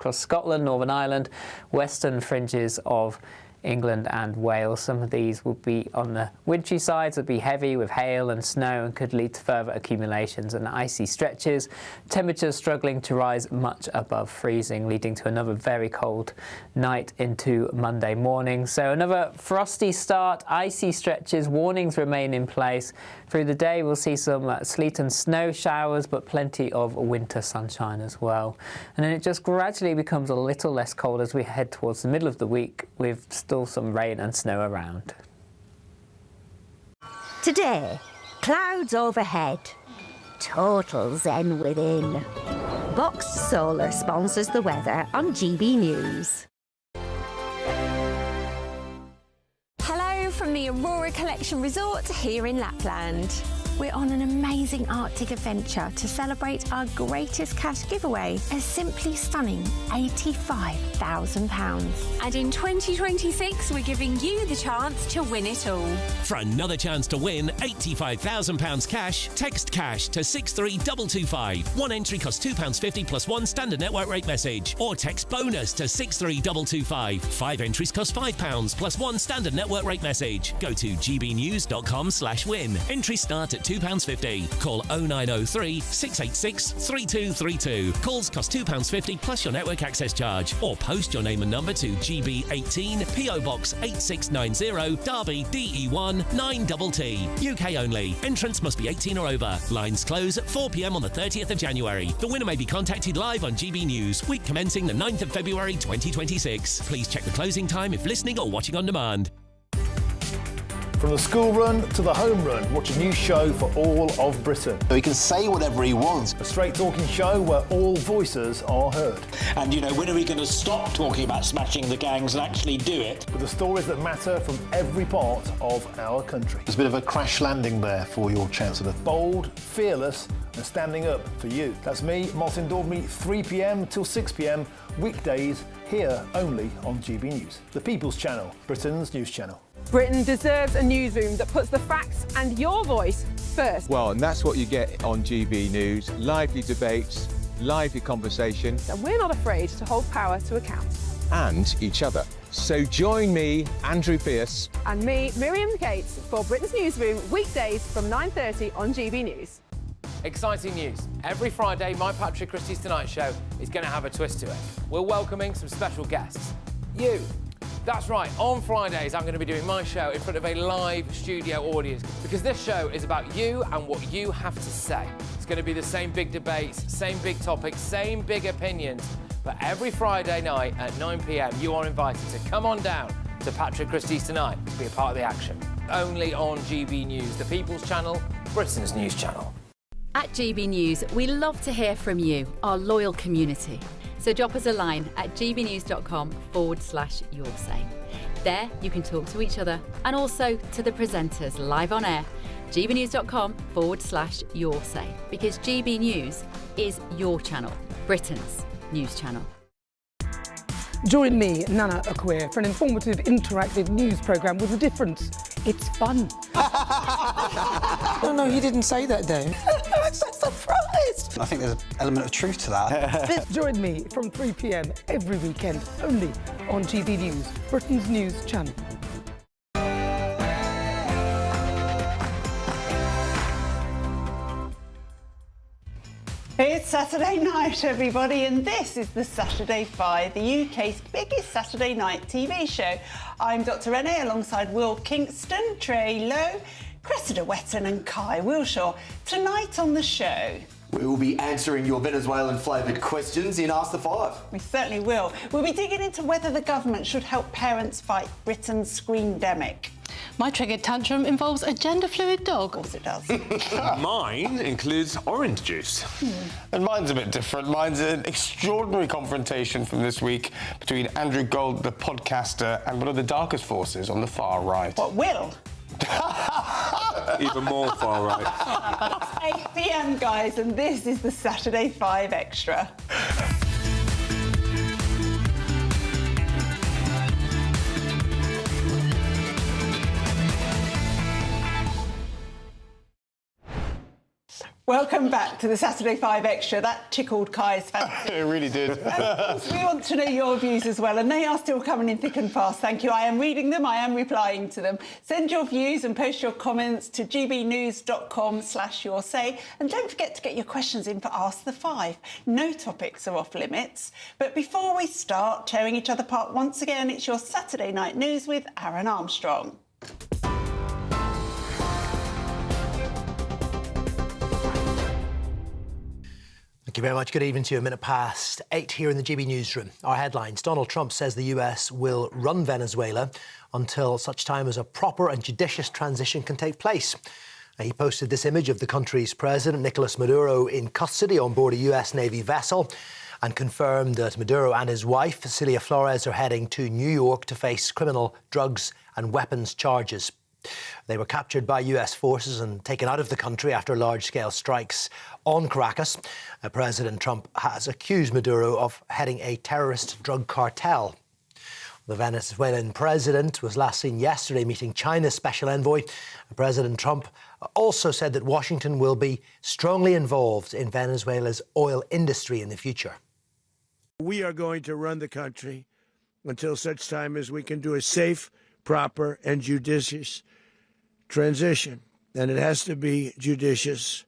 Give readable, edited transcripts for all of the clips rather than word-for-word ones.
across Scotland, Northern Ireland, western fringes of England and Wales. Some of these will be on the wintry sides, will be heavy with hail and snow and could lead to further accumulations and icy stretches. Temperatures struggling to rise much above freezing, leading to another very cold night into Monday morning. So another frosty start, icy stretches, warnings remain in place. Through the day we'll see some sleet and snow showers, but plenty of winter sunshine as well. And then it just gradually becomes a little less cold as we head towards the middle of the week, with still some rain and snow around. Today, clouds overhead, total zen within. Box Solar sponsors the weather on GB News. Hello from the Aurora Collection Resort here in Lapland. We're on an amazing Arctic adventure to celebrate our greatest cash giveaway, a simply stunning £85,000. And in 2026, we're giving you the chance to win it all. For another chance to win £85,000 cash, text cash to 63225. One entry costs £2.50 plus one standard network rate message. Or text bonus to 63225. 5 entries cost £5 plus one standard network rate message. Go to gbnews.com/win. Entries start at £2.50. Call 0903 686 3232. Calls cost £2.50 plus your network access charge. Or post your name and number to GB18 PO Box 8690 Derby DE1 9TT. UK only. Entrance must be 18 or over. Lines close at 4 p.m. on the 30th of January. The winner may be contacted live on GB News, week commencing the 9th of February 2026. Please check the closing time if listening or watching on demand. From the school run to the home run, watch a new show for all of Britain. So he can say whatever he wants. A straight talking show where all voices are heard. And, you know, when are we going to stop talking about smashing the gangs and actually do it? With the stories that matter from every part of our country. There's a bit of a crash landing there for your Chancellor. Bold, fearless and standing up for you. That's me, Martin Daubney, 3 p.m. till 6 p.m, weekdays, here only on GB News. The People's Channel, Britain's news channel. Britain deserves a newsroom that puts the facts and your voice first. Well, and that's what you get on GB News. Lively debates, lively conversation. And we're not afraid to hold power to account. And each other. So join me, Andrew Pearce. And me, Miriam Cates, for Britain's Newsroom, weekdays from 9:30 on GB News. Exciting news. Every Friday, my Patrick Christie's Tonight Show is going to have a twist to it. We're welcoming some special guests. You. That's right, on Fridays I'm going to be doing my show in front of a live studio audience, because this show is about you and what you have to say. It's going to be the same big debates, same big topics, same big opinions, but every Friday night at 9 p.m. you are invited to come on down to Patrick Christie's Tonight to be a part of the action. Only on GB News, the People's Channel, Britain's news channel. At GB News, we love to hear from you, our loyal community. So drop us a line at gbnews.com/yoursay. There you can talk to each other and also to the presenters live on air. gbnews.com/yoursay, because GB News is your channel, Britain's news channel. Join me, Nana Akua, for an informative, interactive news programme with a difference. It's fun. No, he didn't say that, Dave. I'm so surprised. I think there's an element of truth to that. Join me from 3 p.m. every weekend, only on GB News, Britain's news channel. It's Saturday night, everybody, and this is the Saturday 5, the UK's biggest Saturday night TV show. I'm Dr. Renee, alongside Will Kingston, Trey Lowe, Cressida Wetton and Kai Wilshaw. Tonight on the show, we will be answering your Venezuelan-flavoured questions in Ask the Five. We certainly will. We'll be digging into whether the government should help parents fight Britain's screendemic. My triggered tantrum involves a gender-fluid dog. Of course it does. Mine includes orange juice. And mine's a bit different. Mine's an extraordinary confrontation from this week between Andrew Gold, the podcaster, and one of the darkest forces on the far right. What, Will? Even more far right. It's 8 p.m, guys, and this is the Saturday 5 Extra. Welcome back to the Saturday 5 Extra. That tickled Kai's fancy. It really did. Of course, we want to know your views as well, and they are still coming in thick and fast. Thank you. I am reading them. I am replying to them. Send your views and post your comments to gbnews.com/yoursay. And don't forget to get your questions in for Ask the Five. No topics are off limits. But before we start tearing each other apart once again, it's your Saturday Night News with Aaron Armstrong. Thank you very much. Good evening to you. 8:15 here in the GB newsroom. Our headlines. Donald Trump says the US will run Venezuela until such time as a proper and judicious transition can take place. He posted this image of the country's president, Nicolas Maduro, in custody on board a US Navy vessel and confirmed that Maduro and his wife, Cecilia Flores, are heading to New York to face criminal drugs and weapons charges. They were captured by US forces and taken out of the country after large-scale strikes on Caracas. President Trump has accused Maduro of heading a terrorist drug cartel. The Venezuelan president was last seen yesterday meeting China's special envoy. President Trump also said that Washington will be strongly involved in Venezuela's oil industry in the future. We are going to run the country until such time as we can do a safe, proper, and judicious transition. And it has to be judicious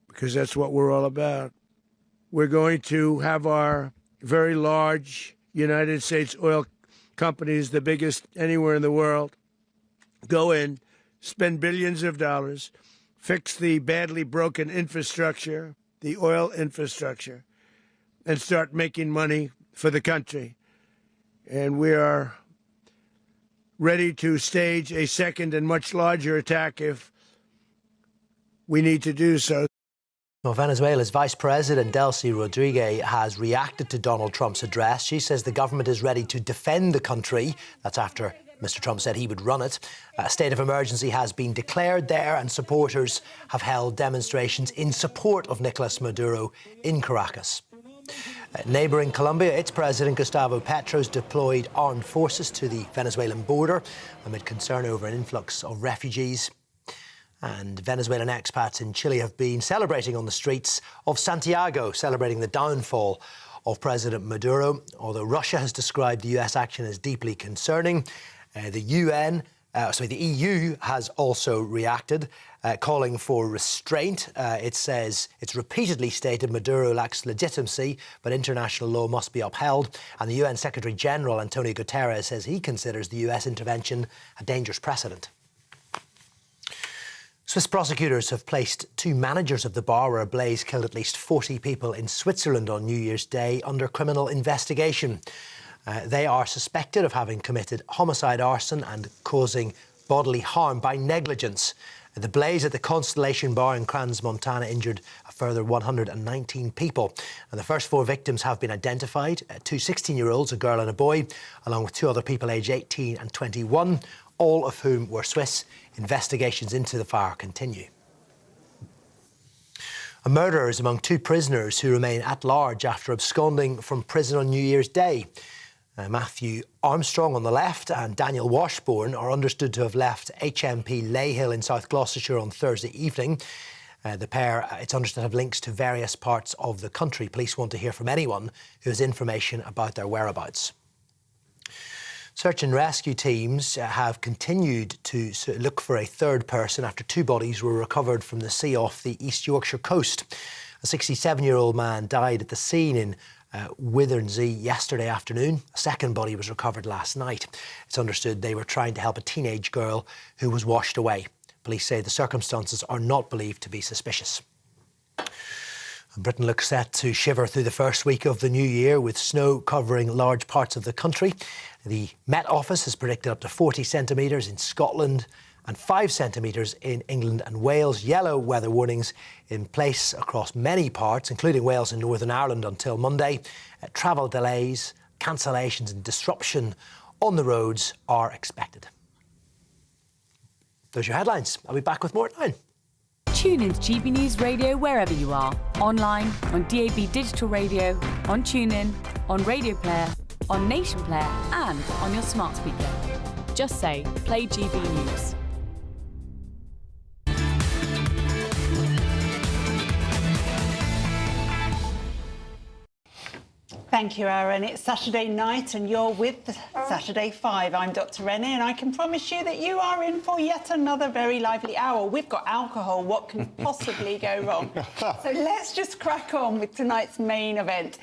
because that's what we're all about. We're going to have our very large United States oil companies, the biggest anywhere in the world, go in, spend billions of dollars, fix the badly broken infrastructure, the oil infrastructure, and start making money for the country. And we are ready to stage a second and much larger attack if we need to do so. Well, Venezuela's Vice President Delcy Rodriguez has reacted to Donald Trump's address. She says the government is ready to defend the country. That's after Mr. Trump said he would run it. A state of emergency has been declared there, and supporters have held demonstrations in support of Nicolas Maduro in Caracas. Neighbouring Colombia, its president Gustavo Petro's deployed armed forces to the Venezuelan border amid concern over an influx of refugees. And Venezuelan expats in Chile have been celebrating on the streets of Santiago, celebrating the downfall of President Maduro. Although Russia has described the US action as deeply concerning, the EU has also reacted, calling for restraint. It says it's repeatedly stated Maduro lacks legitimacy, but international law must be upheld. And the UN Secretary General Antonio Guterres says he considers the US intervention a dangerous precedent. Swiss prosecutors have placed 2 managers of the bar where a blaze killed at least 40 people in Switzerland on New Year's Day under criminal investigation. They are suspected of having committed homicide, arson and causing bodily harm by negligence. The blaze at the Constellation Bar in Crans, Montana injured a further 119 people. And the first 4 victims have been identified, 2 16-year-olds, a girl and a boy, along with 2 other people aged 18 and 21, all of whom were Swiss. Investigations into the fire continue. A murderer is among 2 prisoners who remain at large after absconding from prison on New Year's Day. Matthew Armstrong on the left and Daniel Washbourne are understood to have left HMP Leyhill in South Gloucestershire on Thursday evening. The pair, it's understood, have links to various parts of the country. Police want to hear from anyone who has information about their whereabouts. Search and rescue teams have continued to look for a 3rd person after 2 bodies were recovered from the sea off the East Yorkshire coast. A 67-year-old man died at the scene in Withersea yesterday afternoon. A 2nd body was recovered last night. It's understood they were trying to help a teenage girl who was washed away. Police say the circumstances are not believed to be suspicious. Britain looks set to shiver through the first week of the new year with snow covering large parts of the country. The Met Office has predicted up to 40 centimetres in Scotland and 5 centimetres in England and Wales. Yellow weather warnings in place across many parts, including Wales and Northern Ireland, until Monday. Travel delays, cancellations and disruption on the roads are expected. Those are your headlines. I'll be back with more at 9. Tune in to GB News Radio wherever you are. Online, on DAB digital radio, on TuneIn, on Radio Player, on Nation Player and on your smart speaker. Just say, play GB News. Thank you, Aaron. It's Saturday night and you're with the Saturday 5. I'm Dr. Rennie and I can promise you that you are in for yet another very lively hour. We've got alcohol. What can possibly go wrong? So let's just crack on with tonight's main event.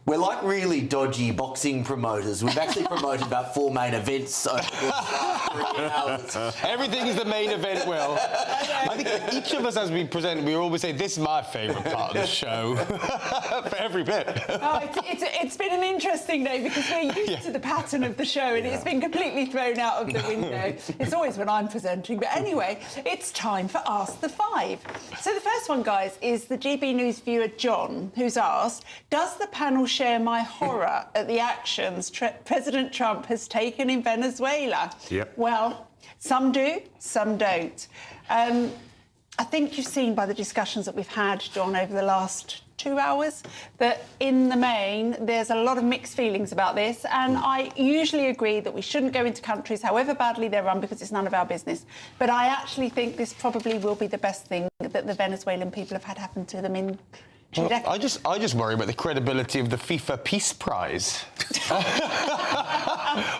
We're like really dodgy boxing promoters. We've actually promoted about 4 main events over the last 3 hours. Everything is the main event, Will. I think each of us, as we present, we always say, this is my favourite part of the show. For every bit. Oh, it's been an interesting day because we're used to the pattern of the show and it's been completely thrown out of the window. It's always when I'm presenting. But anyway, it's time for Ask the Five. So the first one, guys, is the GB News viewer John, who's asked, does the panel share my horror at the actions President Trump has taken in Venezuela? Yep. Well, some do, some don't. I think you've seen by the discussions that we've had, John, over the last 2 hours, that in the main, there's a lot of mixed feelings about this. And I usually agree that we shouldn't go into countries, however badly they're run, because it's none of our business. But I actually think this probably will be the best thing that the Venezuelan people have had happen to them in I just worry about the credibility of the FIFA Peace Prize.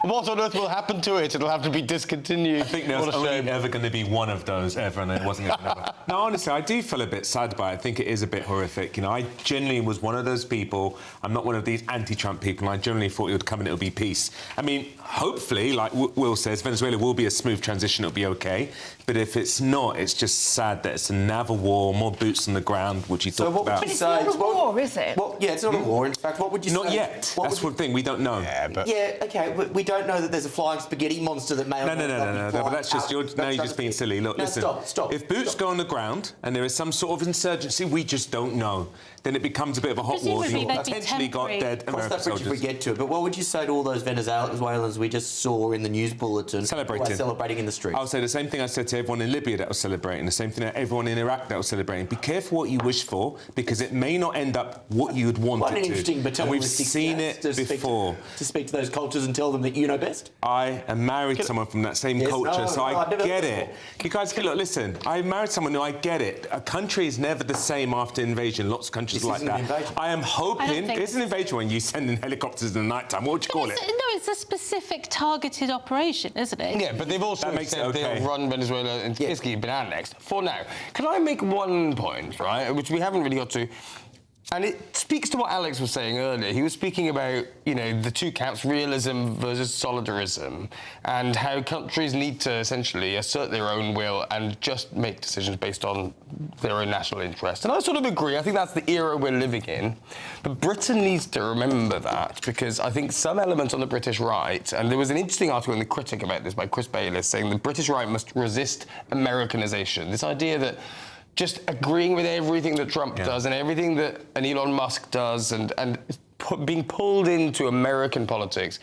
What on earth will happen to it? It'll have to be discontinued. I think there's only ever going to be one of those ever, and it wasn't going to happen. No, honestly, I do feel a bit sad by it. I think it is a bit horrific. You know, I genuinely was one of those people. I'm not one of these anti-Trump people, and I generally thought it would come and it would be peace. I mean, hopefully, like Will says, Venezuela will be a smooth transition. It'll be okay. But if it's not, it's just sad that it's another war, more boots on the ground, which you talked about. But it's not a war, is it? Well, yeah, it's not a war. In fact, what would you say? Not yet. That's the thing. We don't know. Yeah, okay. We don't know that there's a flying spaghetti monster that may or may not be but that's just you're just being silly. Look, listen. Stop. If boots go on the ground and there is some sort of insurgency, we just don't know. Then it becomes a bit of a hot war. You potentially got dead American soldiers. If we get to it, but what would you say to all those Venezuelans we just saw in the news bulletin celebrating in the streets? I'll say the same thing I said to everyone in Libya that was celebrating, the same thing to everyone in Iraq that was celebrating. Be careful what you wish for, because it may not end up what you'd want Quite it an interesting to. And we've seen it before. To speak to those cultures and tell them that you know best? I am married to someone from that same culture, so I get it. You guys, look, listen, I married someone who I get it. A country is never the same after invasion. Lots of countries like that. I am hoping it's an invasion when you send in helicopters in the night time. What would you call it? No, it's a specific targeted operation, isn't it? Yeah, but they've also said they'll run Venezuela and basically been annexed. For now, can I make one point, right, which we haven't really got to? And it speaks to what Alex was saying earlier. He was speaking about, you know, the two camps, realism versus solidarism, and how countries need to essentially assert their own will and just make decisions based on their own national interest. And I sort of agree. I think that's the era we're living in. But Britain needs to remember that, because I think some elements on the British right, and there was an interesting article in The Critic about this by Chris Bayliss, saying the British right must resist Americanization. This idea that just agreeing with everything that Trump does and everything that Elon Musk does and being pulled into American politics.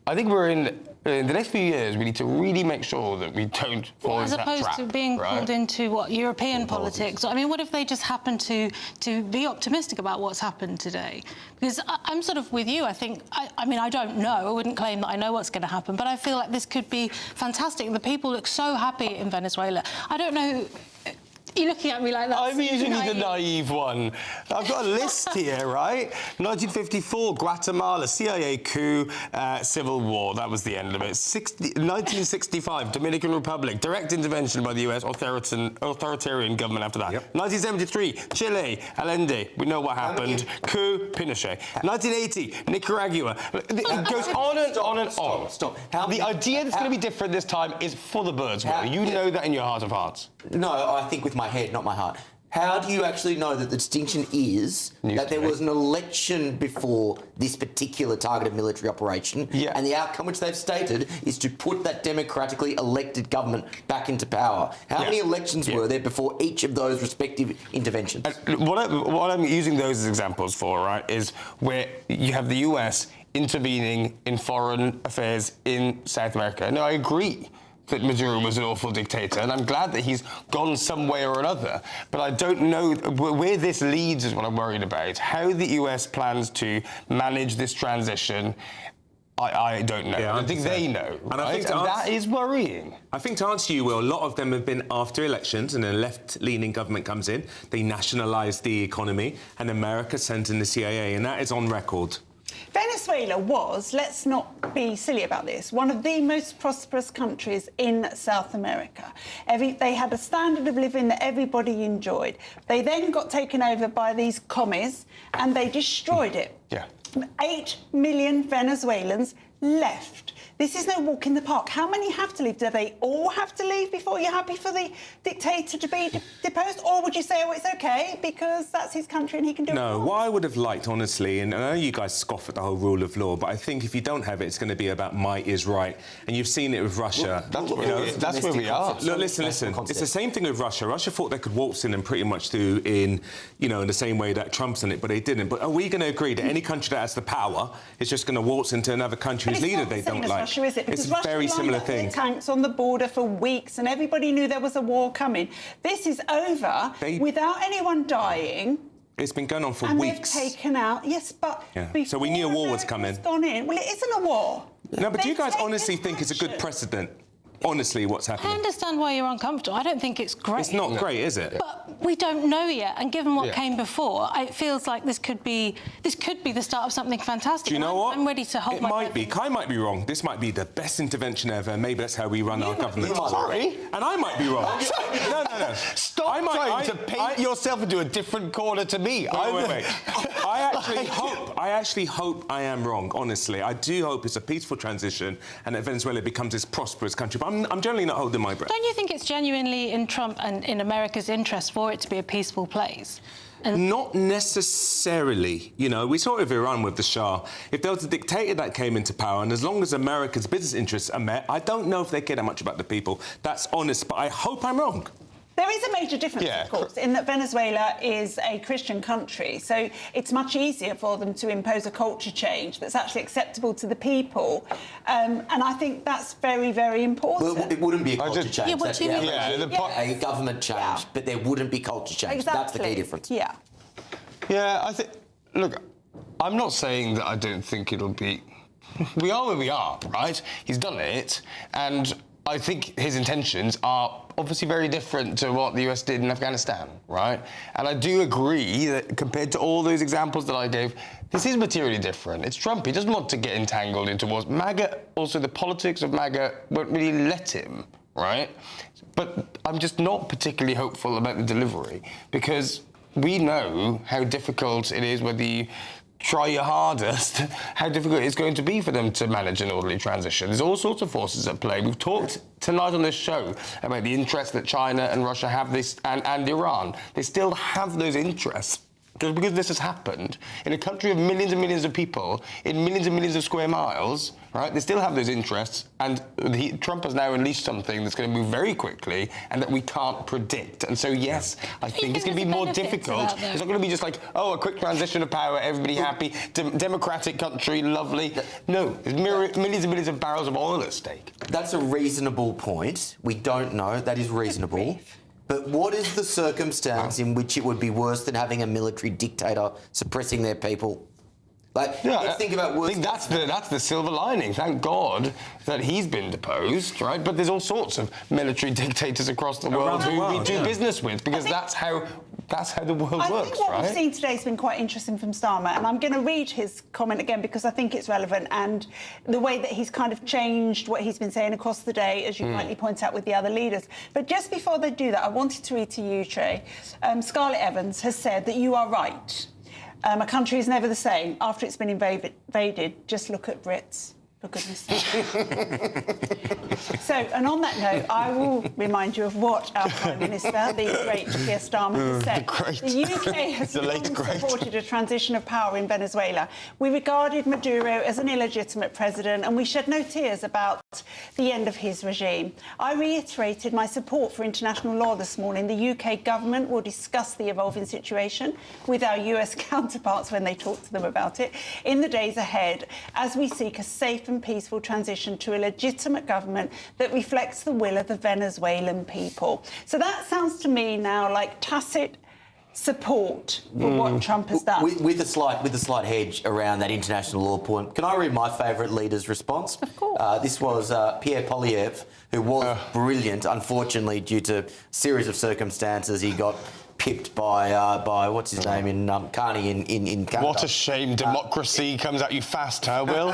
I think we're in the next few years, we need to really make sure that we don't fall into that trap. As opposed to being pulled into, European politics. I mean, what if they just happen to be optimistic about what's happened today? Because I'm sort of with you. I think, I mean, I don't know. I wouldn't claim that I know what's going to happen, but I feel like this could be fantastic. The people look so happy in Venezuela. I don't know. You're looking at me like that. I'm usually the naive one. I've got a list here, right? 1954, Guatemala, CIA coup, civil war. That was the end of it. 1965, Dominican Republic, direct intervention by the US, authoritarian government after that. 1973, Chile, Allende. We know what happened. Coup, Pinochet. 1980, Nicaragua. It goes on and on and on. Stop. The idea that's going to be different this time is for the birds, Will. You know that in your heart of hearts. No, I think with my head, not my heart. How do you actually know that the distinction is that there was an election before this particular targeted military operation, and the outcome which they've stated is to put that democratically elected government back into power? How many elections were there before each of those respective interventions? What I'm using those as examples for, right, is where you have the US intervening in foreign affairs in South America. Now, I agree that Maduro was an awful dictator, and I'm glad that he's gone some way or another. But I don't know where this leads is what I'm worried about. How the US plans to manage this transition I don't know. Yeah, I think they know, and I think that is worrying. I think to answer you, Will, a lot of them have been after elections, and a left-leaning government comes in, they nationalise the economy, and America sends in the CIA, and that is on record. Venezuela was, let's not be silly about this, one of the most prosperous countries in South America. They had a standard of living that everybody enjoyed. They then got taken over by these commies, and they destroyed it. Yeah. 8 million Venezuelans left. This is no walk in the park. How many have to leave? Do they all have to leave before you're happy for the dictator to be deposed? Or would you say, oh, it's OK, because that's his country and he can do it? No, what I would have liked, honestly, and I know you guys scoff at the whole rule of law, but I think if you don't have it, it's going to be about might is right. And you've seen it with Russia. Well, that's where we are. Look, listen. It's the same thing with Russia. Russia thought they could waltz in and pretty much do in the same way that Trump's in it, but they didn't. But are we going to agree that any country that has the power is just going to waltz into another country whose leader they don't like? Russia, is it? Because it's a very similar thing. Tanks on the border for weeks, and everybody knew there was a war coming. This is over without anyone dying. It's been going on for and weeks. They've taken out, yes, but so we knew a war was coming. Gone in. Well, it isn't a war. No, but do you guys honestly think it's a good precedent? Honestly, what's happening? I understand why you're uncomfortable. I don't think it's great. It's not great, is it? But we don't know yet, and given what came before, it feels like this could be the start of something fantastic. Do you know what? I'm ready to hold It might be. Kai might be wrong. This might be the best intervention ever. Maybe that's how we run our government. Sorry? And I might be wrong. No. Stop trying to paint yourself into a different corner to me. Wait. I actually hope I am wrong, honestly. I do hope it's a peaceful transition and that Venezuela becomes this prosperous country. But I'm generally not holding my breath. Don't you think it's genuinely in Trump and in America's interest for it to be a peaceful place? Not necessarily. We saw it with Iran with the Shah. If there was a dictator that came into power, and as long as America's business interests are met, I don't know if they care that much about the people. That's honest, but I hope I'm wrong. There is a major difference, of course, in that Venezuela is a Christian country, so it's much easier for them to impose a culture change that's actually acceptable to the people, and I think that's very, very important. Well, it wouldn't be a culture change. Yeah, what do you mean? A government change, but there wouldn't be culture change. Exactly. That's the key difference. Yeah. Yeah, I think... Look, I'm not saying that I don't think it'll be... We are where we are, right? He's done it, and I think his intentions are obviously very different to what the US did in Afghanistan, right? And I do agree that compared to all those examples that I gave, this is materially different. It's Trump. He doesn't want to get entangled into wars. MAGA, also the politics of MAGA won't really let him, right? But I'm just not particularly hopeful about the delivery because we know how difficult it is, whether you try your hardest, how difficult it's going to be for them to manage an orderly transition. There's all sorts of forces at play. We've talked tonight on this show about the interest that China and Russia have and Iran. They still have those interests. Just because this has happened in a country of millions and millions of people, in millions and millions of square miles, right? They still have those interests, and Trump has now unleashed something that's going to move very quickly and that we can't predict. And so, yes, I think it's going to be more difficult. It's not going to be just like, oh, a quick transition of power, everybody happy, democratic country, lovely. No, there's millions and millions of barrels of oil at stake. That's a reasonable point. We don't know. That is reasonable. But what is the circumstance in which it would be worse than having a military dictator suppressing their people? Let's think about worse. I think that's the silver lining. Thank God that he's been deposed, right? But there's all sorts of military dictators across the world who we do business with because that's how the world works, right? I think what we've seen today has been quite interesting from Starmer, and I'm going to read his comment again because I think it's relevant, and the way that he's kind of changed what he's been saying across the day, as you rightly point out, with the other leaders. But just before they do that, I wanted to read to you, Trey. Scarlett Evans has said that you are right. A country is never the same after it's been invaded. Just look at Brits, for goodness sake. So, and on that note, I will remind you of what our Prime Minister, the great Keir Starmer, has said. The UK has supported a transition of power in Venezuela. We regarded Maduro as an illegitimate president, and we shed no tears about the end of his regime. I reiterated my support for international law this morning. The UK government will discuss the evolving situation with our US counterparts when they talk to them about it in the days ahead, as we seek a safe and peaceful transition to a legitimate government that reflects the will of the Venezuelan people. So that sounds to me now like tacit support for what Trump has done. With a slight hedge around that international law point. Can I read my favourite leader's response? Of course. This was Pierre Poilievre, who was brilliant. Unfortunately, due to a series of circumstances, he got pipped by what's his name in Carney in Canada. What a shame democracy comes at you fast, huh, Will?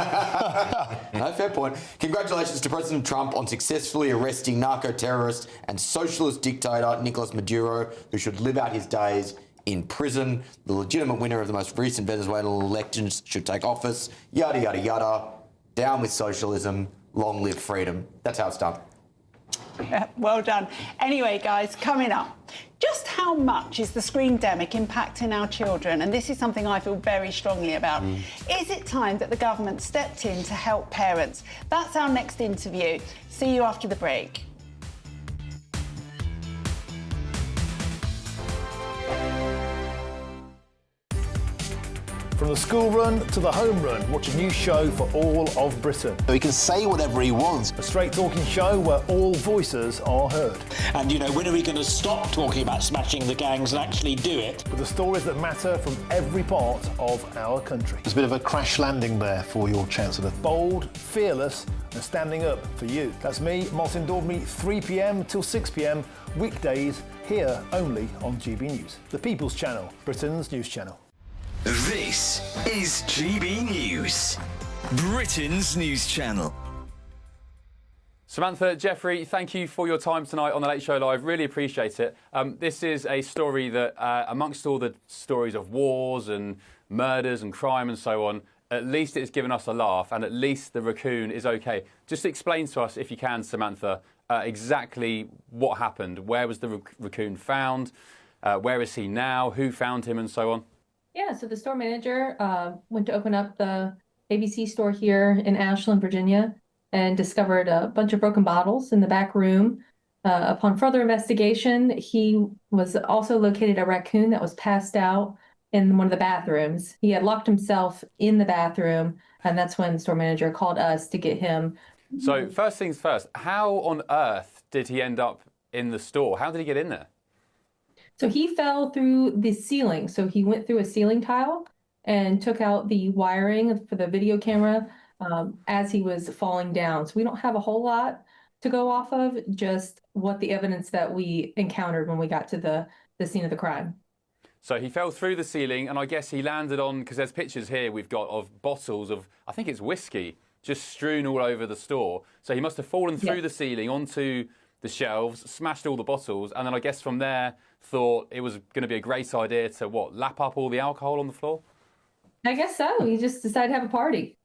No, fair point. Congratulations to President Trump on successfully arresting narco-terrorist and socialist dictator Nicolas Maduro, who should live out his days in prison. The legitimate winner of the most recent Venezuelan elections should take office. Yada, yada, yada. Down with socialism. Long live freedom. That's how it's done. Yeah, well done. Anyway, guys, coming up, just how much is the screendemic impacting our children? And this is something I feel very strongly about. Is it time that the government stepped in to help parents? That's our next interview. See you after the break. From the school run to the home run, watch a new show for all of Britain. So he can say whatever he wants. A straight talking show where all voices are heard. And, you know, when are we going to stop talking about smashing the gangs and actually do it? With the stories that matter from every part of our country. There's a bit of a crash landing there for your Chancellor. Bold, fearless and standing up for you. That's me, Martin Daubney, 3 p.m. till 6 p.m. weekdays, here only on GB News. The People's Channel, Britain's news channel. This is GB News, Britain's news channel. Samantha, Jeffrey, thank you for your time tonight on The Late Show Live. Really appreciate it. This is a story that, amongst all the stories of wars and murders and crime and so on, at least it's given us a laugh, and at least the raccoon is okay. Just explain to us, if you can, Samantha, exactly what happened. Where was the raccoon found? Where is he now? Who found him and so on? Yeah, so the store manager went to open up the ABC store here in Ashland, Virginia, and discovered a bunch of broken bottles in the back room. Upon further investigation, he was also located a raccoon that was passed out in one of the bathrooms. He had locked himself in the bathroom, and that's when the store manager called us to get him. So first things first, how on earth did he end up in the store? How did he get in there? So he fell through the ceiling. So he went through a ceiling tile and took out the wiring for the video camera as he was falling down. So we don't have a whole lot to go off of, just what the evidence that we encountered when we got to the scene of the crime. So he fell through the ceiling, and I guess he landed on, because there's pictures here we've got of bottles of, I think it's whiskey, just strewn all over the store. So he must have fallen through the ceiling onto the shelves, smashed all the bottles, and then I guess from there thought it was going to be a great idea to, what, lap up all the alcohol on the floor? I guess so. He just decided to have a party.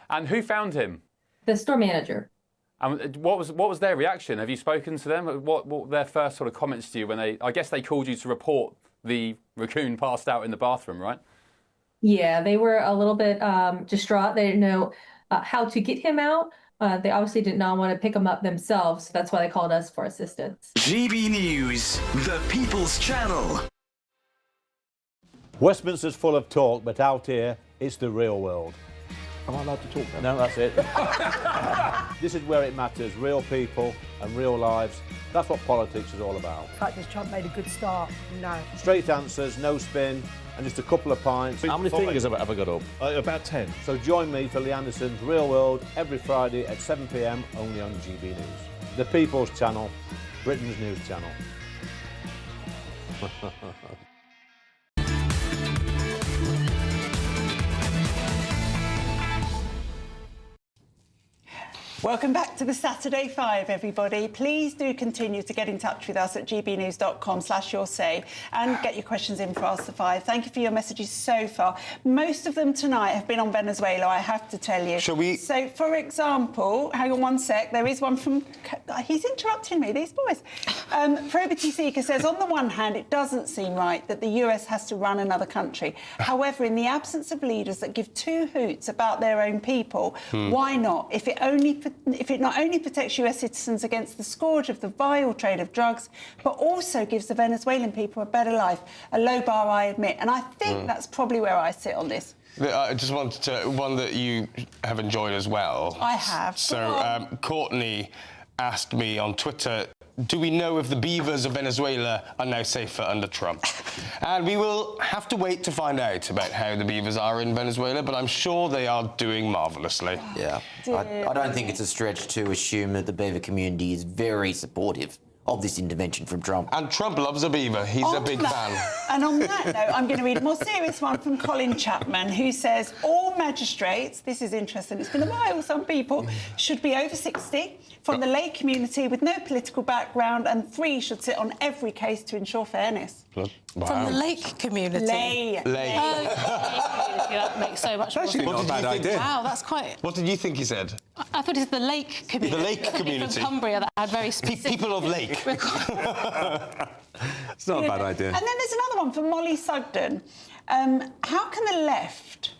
And who found him? The store manager. And what was their reaction? Have you spoken to them? What were their first sort of comments to you when they, I guess they called you to report the raccoon passed out in the bathroom, right? Yeah, they were a little bit distraught. They didn't know how to get him out. They obviously did not want to pick him up themselves. So that's why they called us for assistance. GB News, the People's Channel. Westminster's full of talk, but out here, it's the real world. Am I allowed to talk now? No, that's it. This is where it matters, real people and real lives. That's what politics is all about. The fact that Trump made a good start, no. Straight answers, no spin, and just a couple of pints. How many fingers have I got up? About 10. So join me for Lee Anderson's Real World every Friday at 7 p.m. only on GB News. The People's Channel, Britain's news channel. Welcome back to the Saturday 5, everybody. Please do continue to get in touch with us at gbnews.com/yoursay and get your questions in for Ask the Five. Thank you for your messages so far. Most of them tonight have been on Venezuela, I have to tell you. Shall we? So, for example, hang on one sec, there is one from... He's interrupting me, these boys. Probity Seeker says, on the one hand, it doesn't seem right that the US has to run another country. However, in the absence of leaders that give two hoots about their own people, why not? If it not only protects US citizens against the scourge of the vile trade of drugs, but also gives the Venezuelan people a better life. A low bar, I admit. And I think that's probably where I sit on this. I just wanted to, one that you have enjoyed as well. I have. So Courtney asked me on Twitter, do we know if the beavers of Venezuela are now safer under Trump? And we will have to wait to find out about how the beavers are in Venezuela, but I'm sure they are doing marvellously. Yeah. I don't think it's a stretch to assume that the beaver community is very supportive of this intervention from Trump. And Trump loves a beaver. He's a big fan. And on that note, I'm going to read a more serious one from Colin Chapman, who says all magistrates, this is interesting, it's been a while, some people, should be over 60, from the lay community with no political background, and 3 should sit on every case to ensure fairness. Wow. From the lake community? Lay. That makes so much more Actually, sense. not a bad idea. Wow, that's quite... What did you think he said? I thought it's the lake community. The lake community. From Cumbria that had very specific... People of lake. It's not a bad idea. And then there's another one from Molly Sugden. How can the left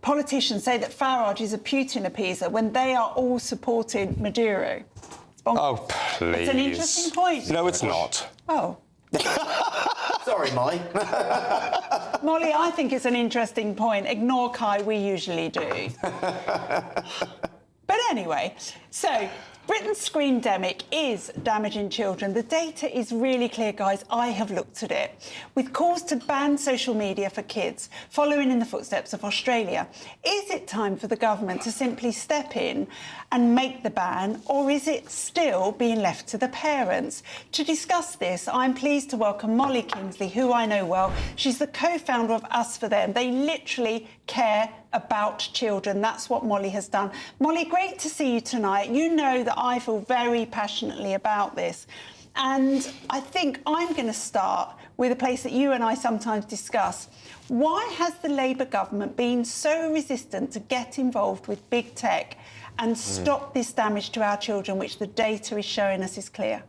politicians say that Farage is a Putin appeaser when they are all supporting Maduro? Oh, please. It's an interesting point. No, it's not. Oh. Sorry, Molly. Molly, I think it's an interesting point. Ignore Kai, we usually do. But anyway, so Britain's screendemic is damaging children. The data is really clear, guys. I have looked at it. With calls to ban social media for kids, following in the footsteps of Australia. Is it time for the government to simply step in and make the ban, or is it still being left to the parents? To discuss this, I'm pleased to welcome Molly Kingsley, who I know well. She's the co-founder of Us For Them. They literally care about children. That's what Molly has done. Molly, great to see you tonight. You know that I feel very passionately about this. And I think I'm going to start with a place that you and I sometimes discuss. Why has the Labour government been so resistant to get involved with big tech and stop this damage to our children, which the data is showing us is clear?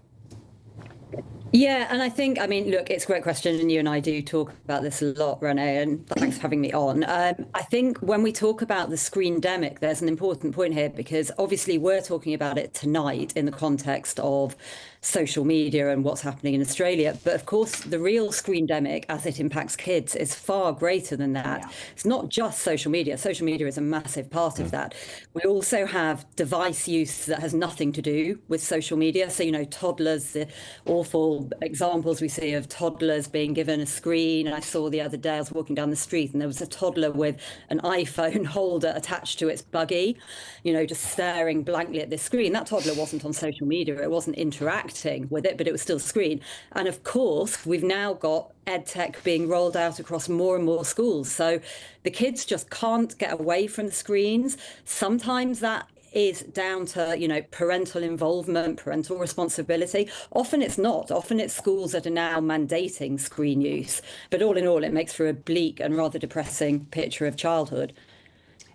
Yeah, and I think, I mean, look, it's a great question, and you and I do talk about this a lot, Renee, and thanks for having me on. I think when we talk about the screendemic, there's an important point here, because obviously we're talking about it tonight in the context of social media and what's happening in Australia. But of course, the real screendemic, as it impacts kids, is far greater than that. Yeah. It's not just social media. Social media is a massive part of that. We also have device use that has nothing to do with social media. So, you know, toddlers, the awful examples we see of toddlers being given a screen. I saw the other day, I was walking down the street and there was a toddler with an iPhone holder attached to its buggy, you know, just staring blankly at this screen. That toddler wasn't on social media. It wasn't interacting with it, but it was still a screen. And of course, we've now got EdTech being rolled out across more and more schools. So the kids just can't get away from the screens. Sometimes that is down to, you know, parental involvement, parental responsibility. Often it's not. Often it's schools that are now mandating screen use. But all in all, it makes for a bleak and rather depressing picture of childhood.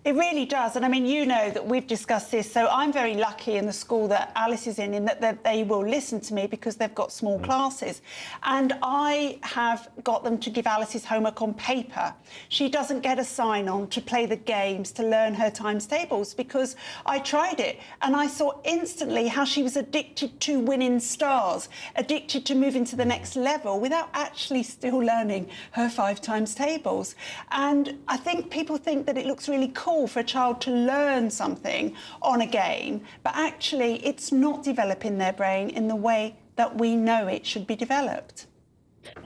It really does. And I mean, you know that we've discussed this. So I'm very lucky in the school that Alice is in that they will listen to me because they've got small classes. And I have got them to give Alice's homework on paper. She doesn't get a sign-on to play the games, to learn her times tables, because I tried it and I saw instantly how she was addicted to winning stars, addicted to moving to the next level without actually still learning her 5 times tables. And I think people think that it looks really cool for a child to learn something on a game, but actually it's not developing their brain in the way that we know it should be developed.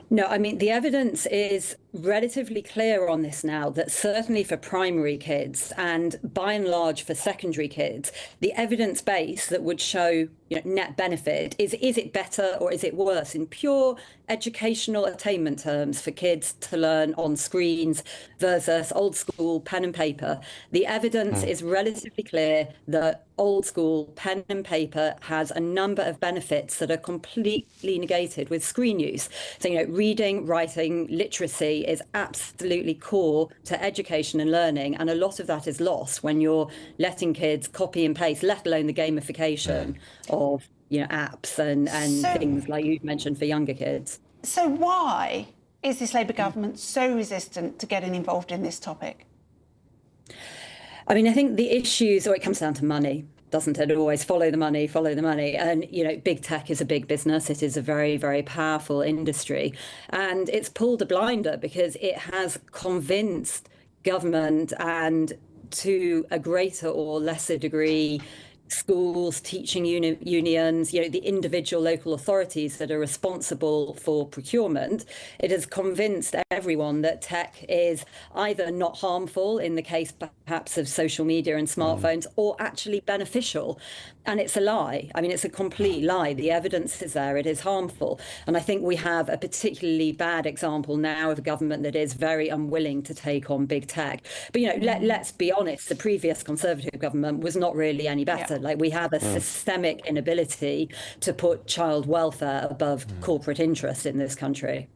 No, I mean, the evidence is relatively clear on this now, that certainly for primary kids and by and large for secondary kids, the evidence base that would show, you know, net benefit is it better or is it worse in pure educational attainment terms for kids to learn on screens versus old school pen and paper. The evidence is relatively clear that old school pen and paper has a number of benefits that are completely negated with screen use. So, you know, reading, writing, literacy is absolutely core to education and learning, and a lot of that is lost when you're letting kids copy and paste, let alone the gamification of, you know, apps and things like you mentioned for younger kids. So why is this Labour government so resistant to getting involved in this topic? I mean, I think the issues, or it comes down to money, doesn't it? Always follow the money, follow the money. And, you know, big tech is a big business. It is a very, very powerful industry. And it's pulled a blinder because it has convinced government and to a greater or lesser degree schools, teaching unions, the individual local authorities that are responsible for procurement, it has convinced everyone that tech is either not harmful in the case perhaps of social media and smartphones, or actually beneficial. And it's a lie. I mean, it's a complete lie. The evidence is there. It is harmful. And I think we have a particularly bad example now of a government that is very unwilling to take on big tech. But, let's be honest, the previous Conservative government was not really any better. Like, we have a systemic inability to put child welfare above corporate interest in this country.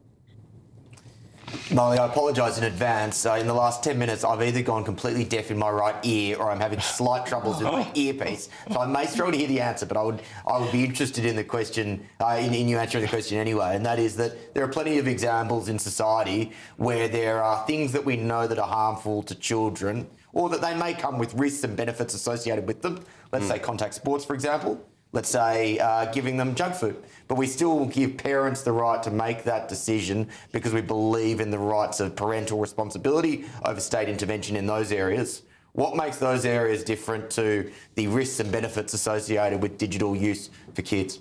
Molly, I apologise in advance. In the last 10 minutes, I've either gone completely deaf in my right ear or I'm having slight troubles with my earpiece. So I may struggle to hear the answer, but I would be interested in the question, in you answering the question anyway, and that is that there are plenty of examples in society where there are things that we know that are harmful to children, or that they may come with risks and benefits associated with them. Let's say contact sports, for example. Let's say giving them junk food. But we still give parents the right to make that decision because we believe in the rights of parental responsibility over state intervention in those areas. What makes those areas different to the risks and benefits associated with digital use for kids?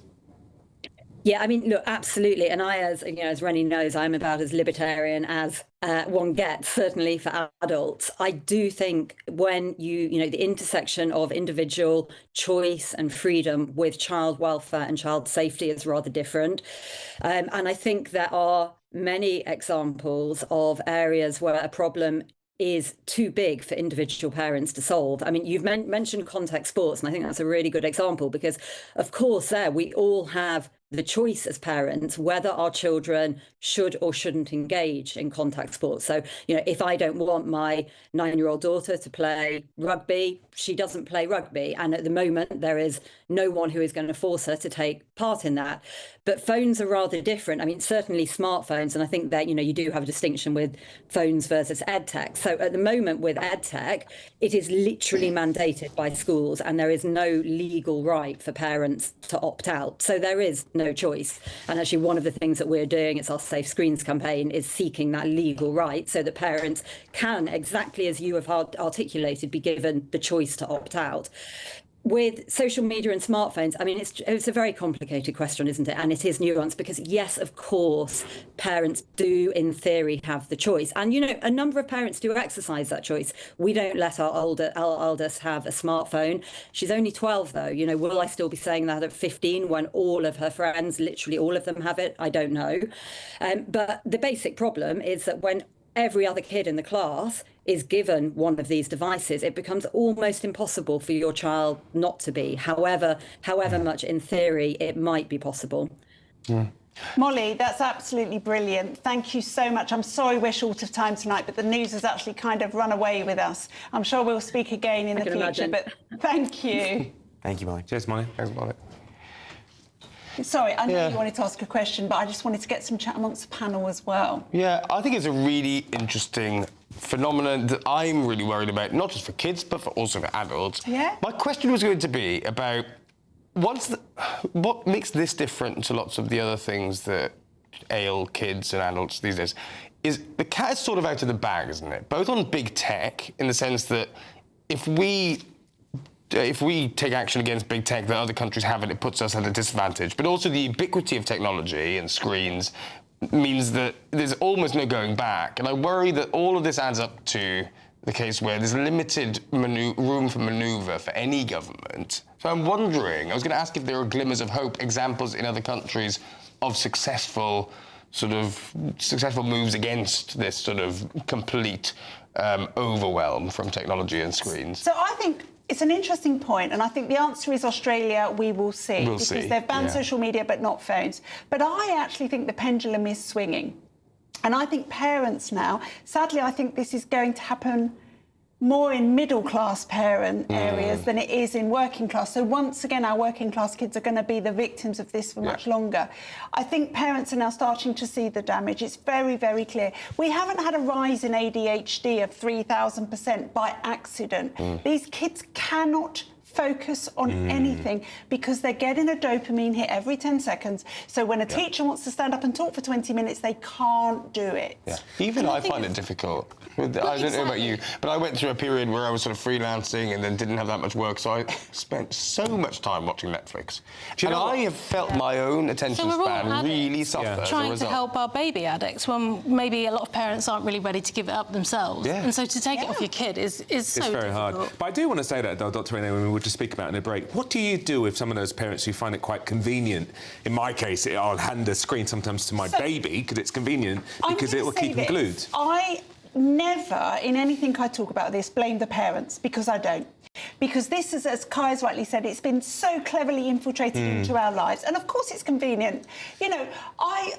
Yeah, I mean, look, absolutely. And I, as Rennie knows, I'm about as libertarian as one gets, certainly for adults. I do think when the intersection of individual choice and freedom with child welfare and child safety is rather different. And I think there are many examples of areas where a problem is too big for individual parents to solve. I mean, you've mentioned contact sports, and I think that's a really good example because, of course, we all have the choice as parents whether our children should or shouldn't engage in contact sports. So, if I don't want my 9-year-old daughter to play rugby, she doesn't play rugby. And at the moment, there is no one who is going to force her to take part in that. But phones are rather different. I mean, certainly smartphones. And I think that, you do have a distinction with phones versus EdTech. So at the moment with EdTech, it is literally mandated by schools and there is no legal right for parents to opt out. So there is no choice. And actually, one of the things that we're doing, it's our Safe Screens campaign, is seeking that legal right so that parents can, exactly as you have articulated, be given the choice to opt out. With social media and smartphones, I mean, it's a very complicated question, isn't it? And it is nuanced because, yes, of course, parents do, in theory, have the choice. And, a number of parents do exercise that choice. We don't let our eldest have a smartphone. She's only 12, though. Will I still be saying that at 15 when all of her friends, literally all of them, have it? I don't know. But the basic problem is that when every other kid in the class is given one of these devices, it becomes almost impossible for your child not to be, however much in theory it might be possible. Molly, that's absolutely brilliant. Thank you so much. I'm sorry we're short of time tonight, but the news has actually kind of run away with us. I'm sure we'll speak again in the future, imagine. But thank you. Thank you, Molly. Cheers, Molly. Thanks, Molly. Sorry, I know you wanted to ask a question, but I just wanted to get some chat amongst the panel as well. Yeah, I think it's a really interesting phenomenon that I'm really worried about, not just for kids, but also for adults. Yeah. My question was going to be about what makes this different to lots of the other things that ail kids and adults these days. Is the cat is sort of out of the bag, isn't it? Both on big tech, in the sense that if we take action against big tech that other countries haven't, it puts us at a disadvantage. But also the ubiquity of technology and screens means that there's almost no going back. And I worry that all of this adds up to the case where there's limited room for manoeuvre for any government. So I'm wondering, I was going to ask if there are glimmers of hope, examples in other countries of successful moves against this sort of complete overwhelm from technology and screens. So I think it's an interesting point, and I think the answer is Australia. We will see. Because they've banned social media, but not phones. But I actually think the pendulum is swinging. And I think parents now, sadly, I think this is going to happen more in middle-class parent areas than it is in working class. So once again, our working class kids are going to be the victims of this for much longer. I think parents are now starting to see the damage. It's very, very clear. We haven't had a rise in ADHD of 3,000% by accident. These kids cannot focus on anything because they're getting a dopamine hit every 10 seconds. So when a teacher wants to stand up and talk for 20 minutes, they can't do it. Yeah. Even I find it difficult. I don't know about you, but I went through a period where I was sort of freelancing and then didn't have that much work, so I spent so much time watching Netflix. And I have felt my own attention span really suffer as a trying result. to help our baby addicts when maybe a lot of parents aren't really ready to give it up themselves. Yeah. And so to take it off your kid is so It's very hard. But I do want to say that, though, Dr. Renee, when we were just speaking about in a break, what do you do with some of those parents who find it quite convenient? In my case, I'll hand a screen sometimes to my baby because it's convenient because it will keep them glued. I never, in anything I talk about this, blame the parents, because I don't. Because this is, as Kai has rightly said, it's been so cleverly infiltrated into our lives. And of course it's convenient. You know, I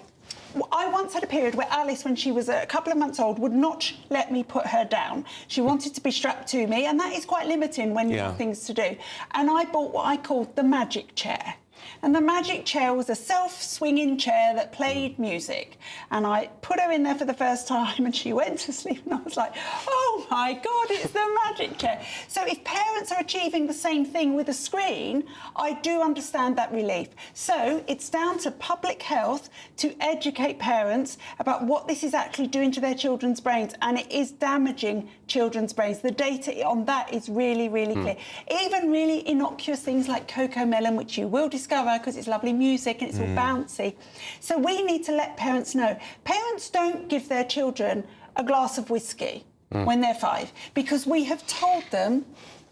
once had a period where Alice, when she was a couple of months old, would not let me put her down. She wanted to be strapped to me, and that is quite limiting when you have things to do. And I bought what I called the magic chair. And the magic chair was a self-swinging chair that played music. And I put her in there for the first time and she went to sleep and I was like, oh my God, it's the magic chair. So if parents are achieving the same thing with a screen, I do understand that relief. So it's down to public health to educate parents about what this is actually doing to their children's brains. And it is damaging children's brains. The data on that is really, really clear. Even really innocuous things like Coco Melon, which you will discover because it's lovely music and it's all bouncy. So we need to let parents know. Parents don't give their children a glass of whiskey when they're 5 because we have told them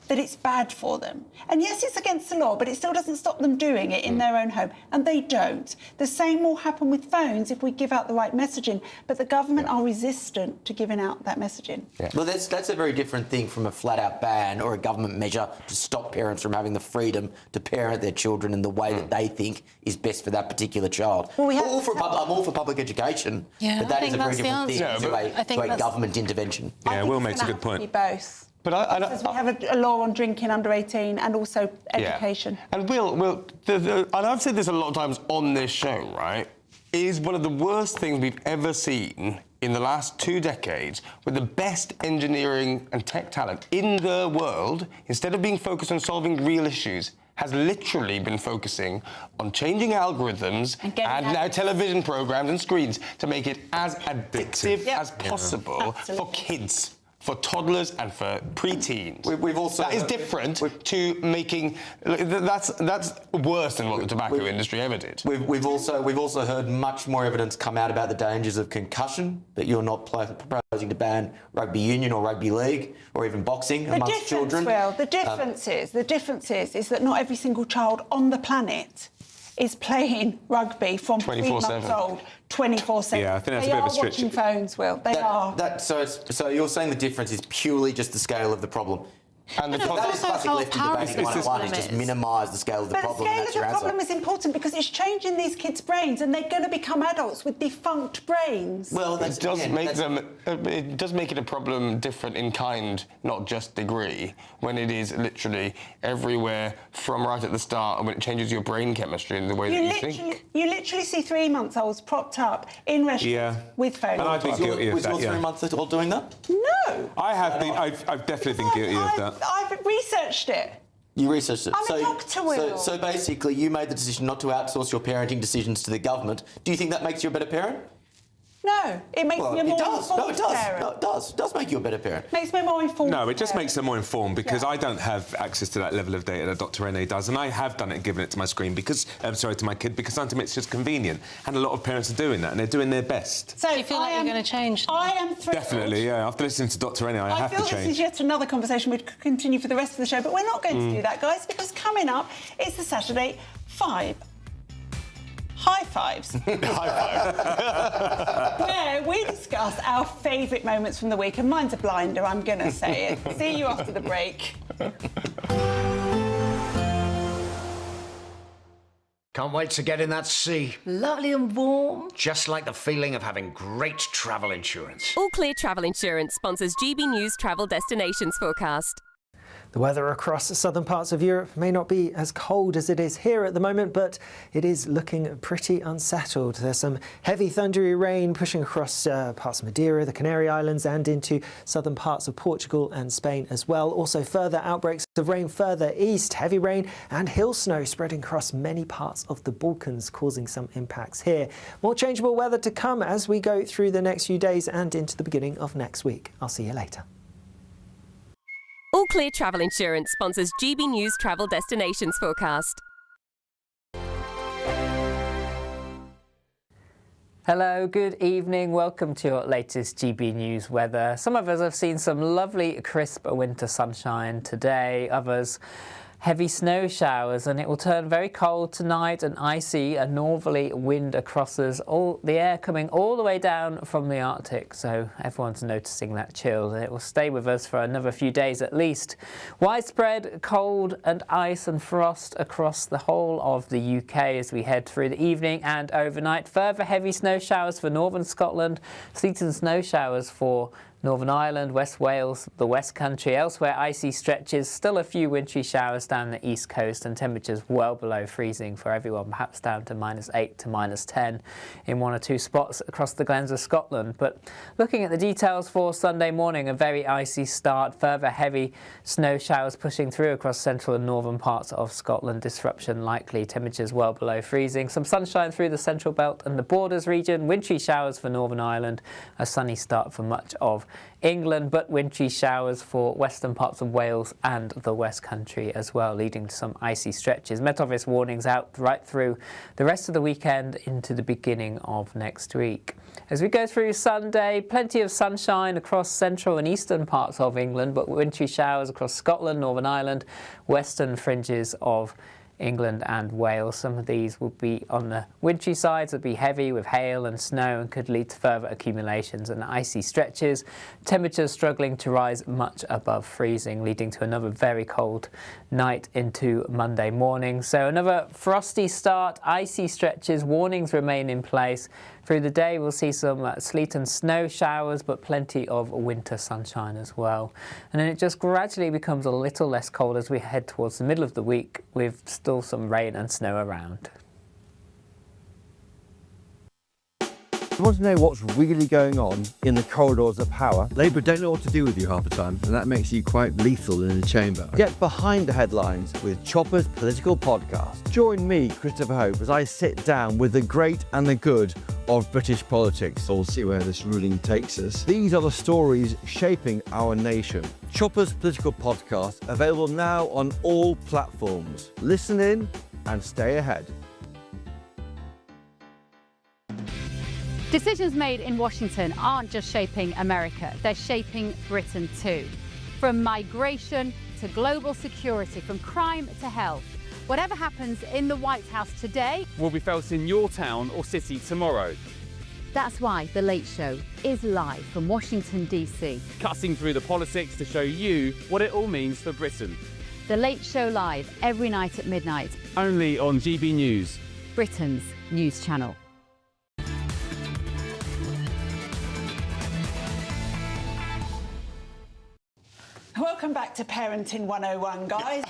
that it's bad for them. And yes, it's against the law, but it still doesn't stop them doing it in their own home. And they don't. The same will happen with phones if we give out the right messaging. But the government are resistant to giving out that messaging. Well, that's a very different thing from a flat-out ban or a government measure to stop parents from having the freedom to parent their children in the way that they think is best for that particular child. Well, I'm all for public education, but that is a very different thing to a government intervention. Yeah, Will makes a good point. Both. But because we have a law on drinking under 18 and also education. And Will, and I've said this a lot of times on this show, right, is one of the worst things we've ever seen in the last 2 decades with the best engineering and tech talent in the world, instead of being focused on solving real issues, has literally been focusing on changing algorithms and now television programs and screens to make it as addictive as possible for kids. For toddlers and for pre-teens. We've also... That is different to making... That's worse than what the tobacco industry ever did. We've also heard much more evidence come out about the dangers of concussion, that you're not proposing to ban rugby union or rugby league or even boxing amongst children. The difference is that not every single child on the planet is playing rugby from 3 months old 24/7. Yeah, I think that's a bit of a stretch. They are watching phones, Will. They are. So you're saying the difference is purely just the scale of the problem? And that is classic lefty debating 101, is just minimise the scale of the problem. But the scale of the problem is important because it's changing these kids' brains and they're going to become adults with defunct brains. Well, it does make it a problem different in kind, not just degree, when it is literally everywhere from right at the start and when it changes your brain chemistry in the way that you think. You literally see 3-month-olds propped up in restaurants with phones. And I've been guilty of that, Was your 3-month-old doing that? No. I have been. I've definitely been guilty of that. I've researched it. You researched it. I'm a doctor, Will. So basically, you made the decision not to outsource your parenting decisions to the government. Do you think that makes you a better parent? No, it makes me a more informed parent. No, it does. It does make you a better parent. Makes me more informed. No, it just makes them more informed because I don't have access to that level of data that Dr. Renee does, and I have done it and given it to my screen because, to my kid, because sometimes it's just convenient, and a lot of parents are doing that, and they're doing their best. So you feel like you're going to change? I am thrilled. Definitely, yeah. After listening to Dr. Renee, I have to change. This is yet another conversation we could continue for the rest of the show, but we're not going to do that, guys, because coming up is the Saturday 5. High fives. Where we discuss our favourite moments from the week, and mine's a blinder, I'm going to say it. See you after the break. Can't wait to get in that sea. Lovely and warm. Just like the feeling of having great travel insurance. All Clear Travel Insurance sponsors GB News Travel Destinations Forecast. The weather across the southern parts of Europe may not be as cold as it is here at the moment, but it is looking pretty unsettled. There's some heavy thundery rain pushing across parts of Madeira, the Canary Islands and into southern parts of Portugal and Spain as well. Also further outbreaks of rain further east, heavy rain and hill snow spreading across many parts of the Balkans, causing some impacts here. More changeable weather to come as we go through the next few days and into the beginning of next week. I'll see you later. All Clear Travel Insurance sponsors GB News Travel Destinations Forecast. Hello, good evening. Welcome to your latest GB News weather. Some of us have seen some lovely crisp winter sunshine today, others heavy snow showers, and it will turn very cold tonight and icy, a northerly wind across us, the air coming all the way down from the Arctic, so everyone's noticing that chill. It will stay with us for another few days at least. Widespread cold and ice and frost across the whole of the UK as we head through the evening and overnight. Further heavy snow showers for northern Scotland, sleet and snow showers for Northern Ireland, West Wales, the West Country. Elsewhere, icy stretches, still a few wintry showers down the east coast and temperatures well below freezing for everyone, perhaps down to -8 to -10 in one or two spots across the Glens of Scotland. But looking at the details for Sunday morning, a very icy start, further heavy snow showers pushing through across central and northern parts of Scotland, disruption likely, temperatures well below freezing. Some sunshine through the central belt and the borders region, wintry showers for Northern Ireland, a sunny start for much of England, but wintry showers for western parts of Wales and the West Country as well, leading to some icy stretches. Met Office warnings out right through the rest of the weekend into the beginning of next week. As we go through Sunday, plenty of sunshine across central and eastern parts of England, but wintry showers across Scotland, Northern Ireland, western fringes of England and Wales. Some of these will be on the wintry sides, will be heavy with hail and snow and could lead to further accumulations and icy stretches. Temperatures struggling to rise much above freezing, leading to another very cold night into Monday morning. So another frosty start, icy stretches, warnings remain in place. Through the day we'll see some sleet and snow showers, but plenty of winter sunshine as well. And then it just gradually becomes a little less cold as we head towards the middle of the week, with still some rain and snow around. You want to know what's really going on in the corridors of power? Labour don't know what to do with you half the time, and that makes you quite lethal in the chamber. Get behind the headlines with Chopper's political podcast. Join me, Christopher Hope, as I sit down with the great and the good of British politics. We'll see where this ruling takes us. These are the stories shaping our nation. Chopper's political podcast, available now on all platforms. Listen in and stay ahead. Decisions made in Washington aren't just shaping America, they're shaping Britain too. From migration to global security, from crime to health. Whatever happens in the White House today will be felt in your town or city tomorrow. That's why The Late Show is live from Washington, D.C. Cutting through the politics to show you what it all means for Britain. The Late Show live every night at midnight. Only on GB News, Britain's news channel. Welcome back to Parenting 101, guys.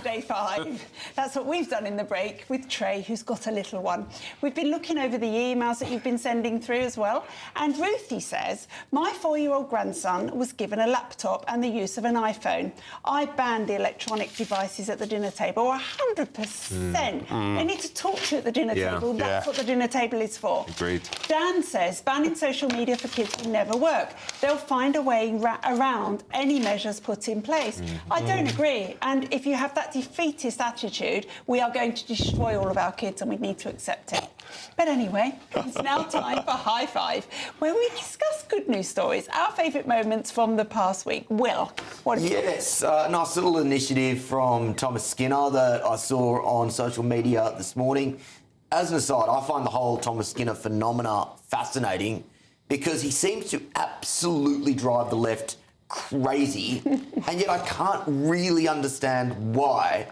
Day 5. That's what we've done in the break with Trey, who's got a little one. We've been looking over the emails that you've been sending through as well. And Ruthie says, my 4-year-old grandson was given a laptop and the use of an iPhone. I banned the electronic devices at the dinner table 100%. They need to talk to you at the dinner table. That's what the dinner table is for. Agreed. Dan says, banning social media for kids will never work. They'll find a way around any measures put in place. I don't agree. And if you have that defeatist attitude, we are going to destroy all of our kids and we need to accept it. But anyway, it's now time for High Five, where we discuss good news stories, our favourite moments from the past week. Will, what have you got? Nice little initiative from Thomas Skinner that I saw on social media this morning. As an aside, I find the whole Thomas Skinner phenomena fascinating because he seems to absolutely drive the left crazy, and yet I can't really understand why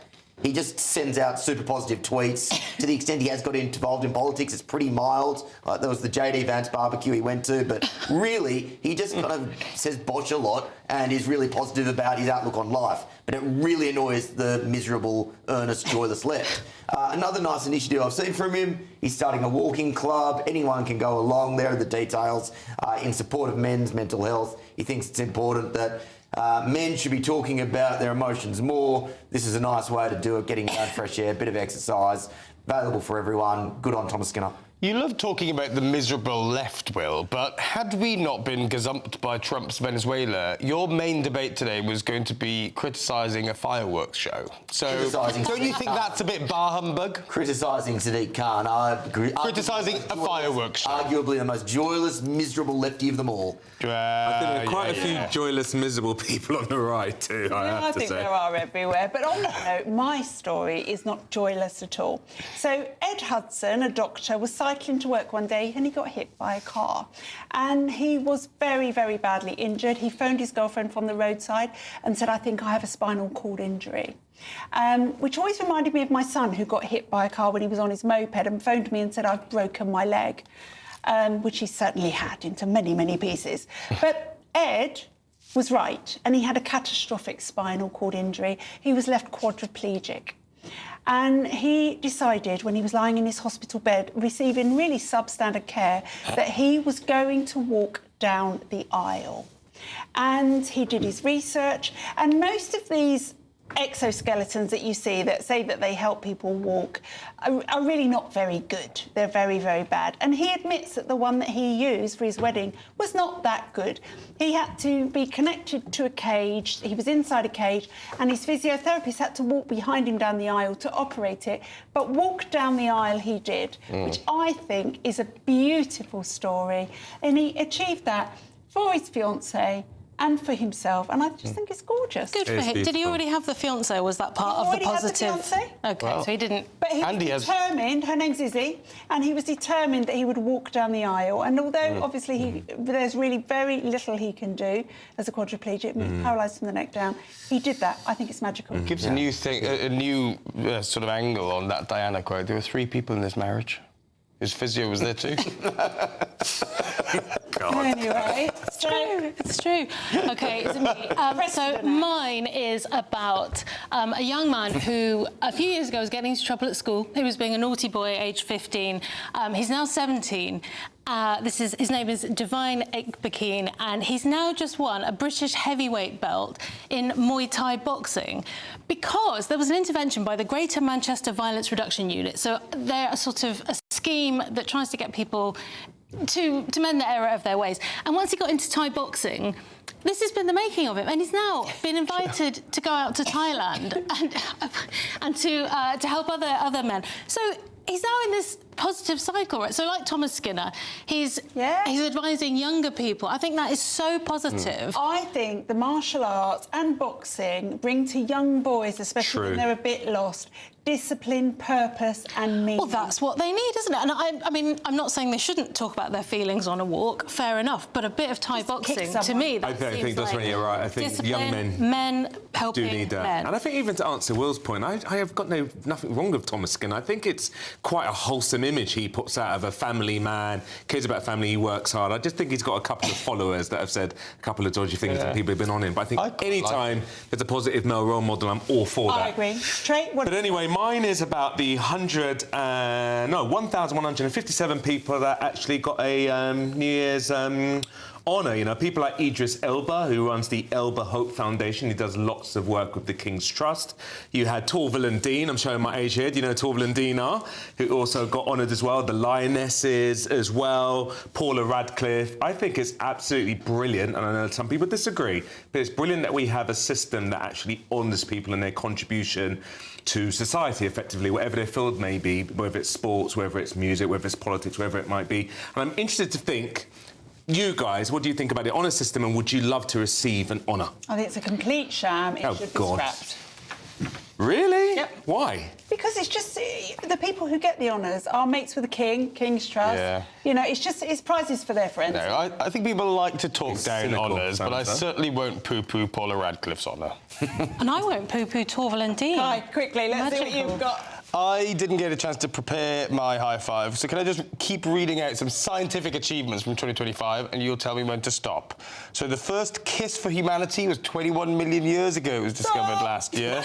He just sends out super positive tweets. To the extent he has got involved in politics, it's pretty mild. Like there was the JD Vance barbecue he went to, but really, he just kind of says bosh a lot and is really positive about his outlook on life. But it really annoys the miserable, earnest, joyless left. Another nice initiative I've seen from him, he's starting a walking club. Anyone can go along. There are the details in support of men's mental health. He thinks it's important that men should be talking about their emotions more. This is a nice way to do it, getting out fresh air, a bit of exercise, available for everyone. Good on Thomas Skinner. You love talking about the miserable left, Will, but had we not been gazumped by Trump's Venezuela, your main debate today was going to be criticising a fireworks show. So don't you think that's a bit bar humbug? Criticising Sadiq Khan, I agree. Criticising a fireworks show. Arguably the most joyless, miserable lefty of them all. I think there are quite a few joyless, miserable people on the right too, I have to think say. there are everywhere. But on that note, my story is not joyless at all. So Ed Hudson, a doctor, was cycling to work one day and he got hit by a car. And he was very, very badly injured. He phoned his girlfriend from the roadside and said, I think I have a spinal cord injury. Which always reminded me of my son, who got hit by a car when he was on his moped and phoned me and said, I've broken my leg. Which he certainly had into many, many pieces. But Ed was right, and he had a catastrophic spinal cord injury. He was left quadriplegic. And he decided, when he was lying in his hospital bed, receiving really substandard care, that he was going to walk down the aisle. And he did his research, and most of these exoskeletons that you see that say that they help people walk are really not very good. They're very, very bad. And he admits that the one that he used for his wedding was not that good. He had to be connected to a cage. He was inside a cage, and his physiotherapist had to walk behind him down the aisle to operate it. But walk down the aisle he did, which I think is a beautiful story. And he achieved that for his fiancée and for himself, and I just think it's gorgeous. Good for him. Did he already have the fiancée? Was that part of the positive? Had the fiancée. Okay, so he didn't. But he was determined. Her name's Izzy, and he was determined that he would walk down the aisle. And although obviously there's really very little he can do as a quadriplegic, paralysed from the neck down, he did that. I think it's magical. It gives a new thing, a new sort of angle on that Diana quote. There were 3 people in this marriage. His physio was there too. Anyway, it's true. Okay, it's me. So mine is about a young man who a few years ago was getting into trouble at school. He was being a naughty boy, aged 15. He's now 17. His name is Divine Ekbekeen, and he's now just won a British heavyweight belt in Muay Thai boxing because there was an intervention by the Greater Manchester Violence Reduction Unit. So they're a sort of a scheme that tries to get people to mend the error of their ways. And once he got into Thai boxing, this has been the making of him, and he's now been invited to go out to Thailand and to help other men. So he's now in this positive cycle, right? So like Thomas Skinner, he's advising younger people. I think that is so positive. I think the martial arts and boxing bring to young boys, especially when they're a bit lost, discipline, purpose and meaning. Well, that's what they need, isn't it? And I mean, I'm not saying they shouldn't talk about their feelings on a walk, fair enough, but a bit of Thai boxing, to me, that I think that's right, you're right. I think young men helping do need that. Men. And I think even to answer Will's point, I have got nothing wrong with Thomas Skinner. I think it's quite a wholesome image he puts out of a family man, cares about family, he works hard. I just think he's got a couple of followers that have said a couple of dodgy things and people have been on him. But I think any time there's a positive male role model, I'm all for that. I agree. But anyway, mine is about the 1,157 people that actually got a New Year's honour. You know, people like Idris Elba, who runs the Elba Hope Foundation. He does lots of work with the King's Trust. You had Torvill and Dean, I'm showing my age here. Do you know who Torvill and Dean are? Who also got honoured as well. The Lionesses as well. Paula Radcliffe. I think it's absolutely brilliant, and I know some people disagree, but it's brilliant that we have a system that actually honours people and their contribution to society, effectively, whatever their field may be, whether it's sports, whether it's music, whether it's politics, wherever it might be. And I'm interested to think, you guys, what do you think about the honour system, and would you love to receive an honour? I think it's a complete sham. It should be scrapped. Really? Yep. Why? Because it's just the people who get the honours are mates with the King, King's Trust. Yeah. You know, it's prizes for their friends. No, I think people like to talk down honours, but I certainly won't poo-poo Paula Radcliffe's honour. And I won't poo-poo Tor Valentine. Hi, quickly, let's see what you've got. I didn't get a chance to prepare my high five, so can I just keep reading out some scientific achievements from 2025 and you'll tell me when to stop? So the first kiss for humanity was 21 million years ago. It was discovered last year.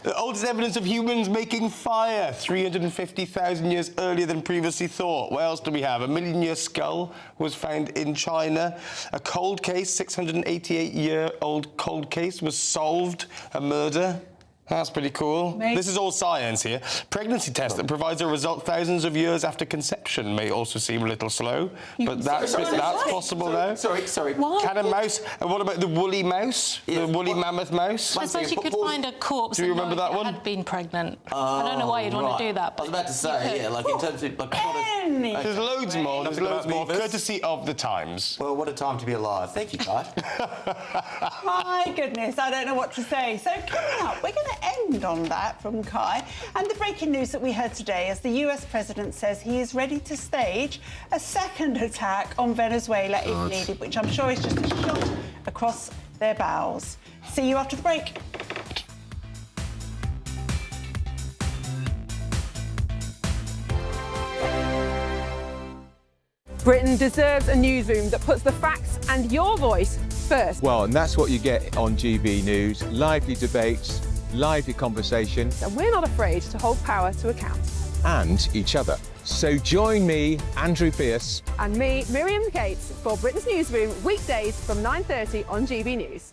The oldest evidence of humans making fire, 350,000 years earlier than previously thought. What else do we have? A million-year skull was found in China. A cold case, 688-year-old cold case, was solved. A murder. That's pretty cool. Maybe. This is all science here. Pregnancy test that provides a result thousands of years after conception may also seem a little slow, but that's possible now. Sorry. What? Can a mouse... And what about the woolly mouse? The woolly mammoth mouse? I suppose you could find a corpse. Do you remember that that one? had been pregnant. I don't know why you'd want to do that. I was about to say, yeah, like in terms of... Like, there's loads more. There's loads more. Courtesy of the Times. Well, what a time to be alive. Thank you, Guy. My goodness, I don't know what to say. So coming up, we're going to end on that from Kai. And the breaking news that we heard today as the US president says he is ready to stage a second attack on Venezuela if needed, which I'm sure is just a shot across their bowels. See you after the break. Britain deserves a newsroom that puts the facts and your voice first. Well, and that's what you get on GB News. Lively debates, lively conversation. And we're not afraid to hold power to account. And each other. So join me, Andrew Pierce. And me, Miriam Cates, for Britain's Newsroom, weekdays from 9:30 on GB News.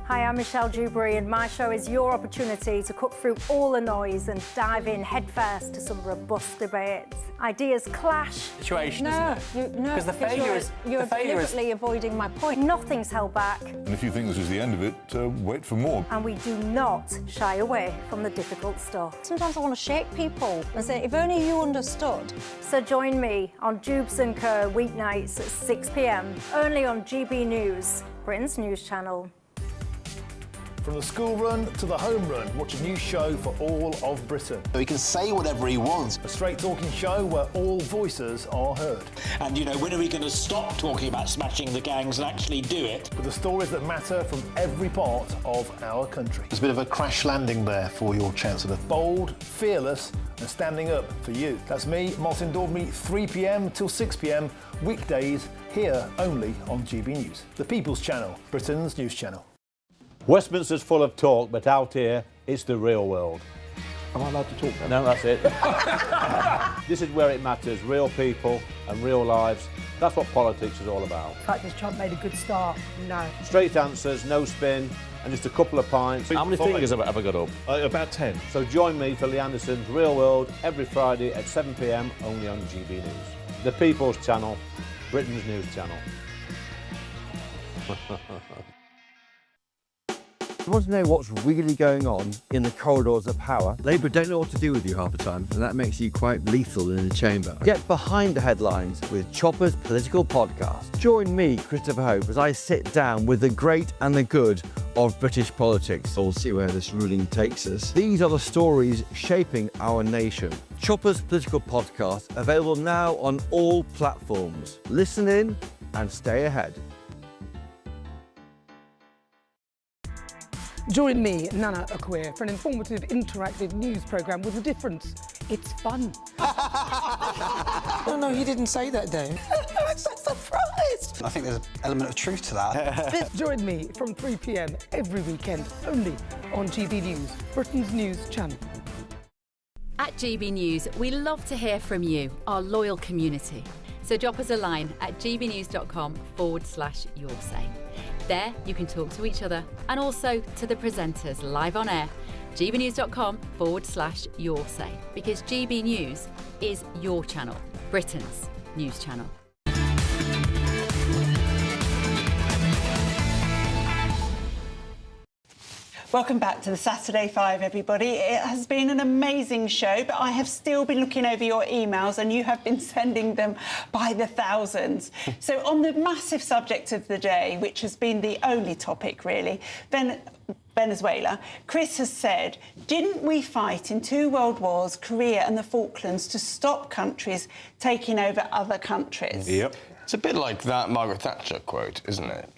Hi, I'm Michelle Dewberry, and my show is your opportunity to cut through all the noise and dive in headfirst to some robust debates. Ideas clash. Situation, isn't it? Because the failure is... You're deliberately avoiding my point. Nothing's held back. And if you think this is the end of it, wait for more. And we do not shy away from the difficult stuff. Sometimes I want to shake people and say, if only you understood. So join me on Jubes & Co. weeknights at 6 p.m, only on GB News, Britain's news channel. From the school run to the home run, watch a new show for all of Britain. So he can say whatever he wants. A straight talking show where all voices are heard. And, you know, when are we going to stop talking about smashing the gangs and actually do it? With the stories that matter from every part of our country. There's a bit of a crash landing there for your Chancellor. Bold, fearless and standing up for you. That's me, Martin Daubney, 3 p.m. till 6 p.m, weekdays, here only on GB News. The People's Channel, Britain's news channel. Westminster's full of talk, but out here, it's the real world. Am I allowed to talk now? No, that's it. This is where it matters, real people and real lives. That's what politics is all about. The fact that Trump made a good start, no. Straight answers, no spin, and just a couple of pints. How many fingers have I ever got up? About 10. So join me for Lee Anderson's Real World every Friday at 7 p.m, only on GB News. The People's Channel, Britain's news channel. You want to know what's really going on in the corridors of power? Labour don't know what to do with you half the time, and that makes you quite lethal in the chamber. Get behind the headlines with Chopper's Political Podcast. Join me, Christopher Hope, as I sit down with the great and the good of British politics. We'll see where this ruling takes us. These are the stories shaping our nation. Chopper's Political Podcast, available now on all platforms. Listen in and stay ahead. Join me, Nana Akua, for an informative, interactive news programme with a difference. It's fun. No, he didn't say that, Dave. I'm so surprised. I think there's an element of truth to that. Join me from 3 p.m. every weekend, only on GB News, Britain's news channel. At GB News, we love to hear from you, our loyal community. So drop us a line at gbnews.com/yoursay. There you can talk to each other and also to the presenters live on air. gbnews.com/yoursay, because GB News is your channel, Britain's news channel. Welcome back to the Saturday 5, everybody. It has been an amazing show, but I have still been looking over your emails and you have been sending them by the thousands. So on the massive subject of the day, which has been the only topic really, Venezuela, Chris has said, didn't we fight in 2 world wars, Korea and the Falklands, to stop countries taking over other countries? Yep. It's a bit like that Margaret Thatcher quote, isn't it?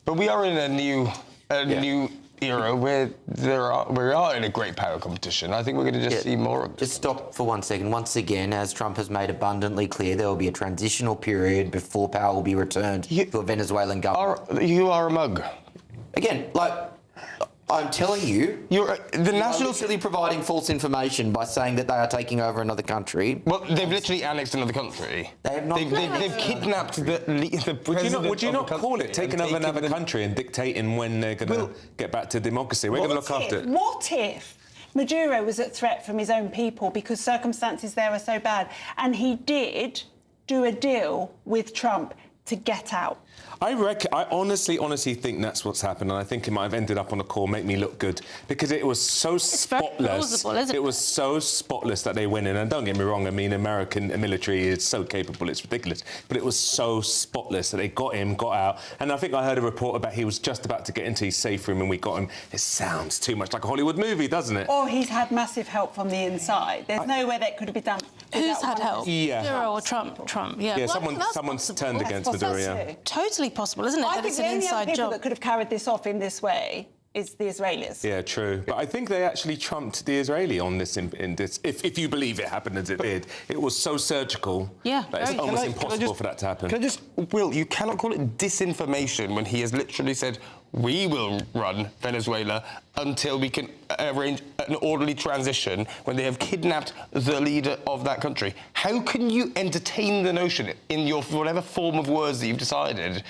But we are in a new era where we are in a great power competition. I think we're going to just see more of it. Just stop for 1 second. Once again, as Trump has made abundantly clear, there will be a transitional period before power will be returned to a Venezuelan government. You are a mug. Again, like, I'm telling you, the national literally providing false information by saying that they are taking over another country. Well, they've literally annexed another country. They have not. They've kidnapped the president. Would you not call it taking over another country and dictating when they're going to get back to democracy? We're going to look after it. What if Maduro was at threat from his own people because circumstances there are so bad, and he did do a deal with Trump to get out? I honestly think that's what's happened, and I think it might have ended up on the call, make me look good, because it was so spotless. Very plausible, isn't it? It was so spotless that they went in, and don't get me wrong, I mean, American military is so capable, it's ridiculous, but it was so spotless that they got him, got out, and I think I heard a report about he was just about to get into his safe room and we got him. It sounds too much like a Hollywood movie, doesn't it? Or he's had massive help from the inside. There's no way that could have been done. Who's had help? Yeah. Maduro or Trump? Trump, yeah. Yeah, Well, someone's turned against Maduro, yeah. Totally possible, isn't it? I That think it's the an only other inside people job. that could have carried this off in this way is the Israelis. Yeah, true. But I think they actually trumped the Israeli on this, in this if you believe it happened as it did. It was so surgical that it's almost impossible for that to happen. Can I just, Will, you cannot call it disinformation when he has literally said, we will run Venezuela until we can arrange an orderly transition when they have kidnapped the leader of that country. How can you entertain the notion in your whatever form of words that you've decided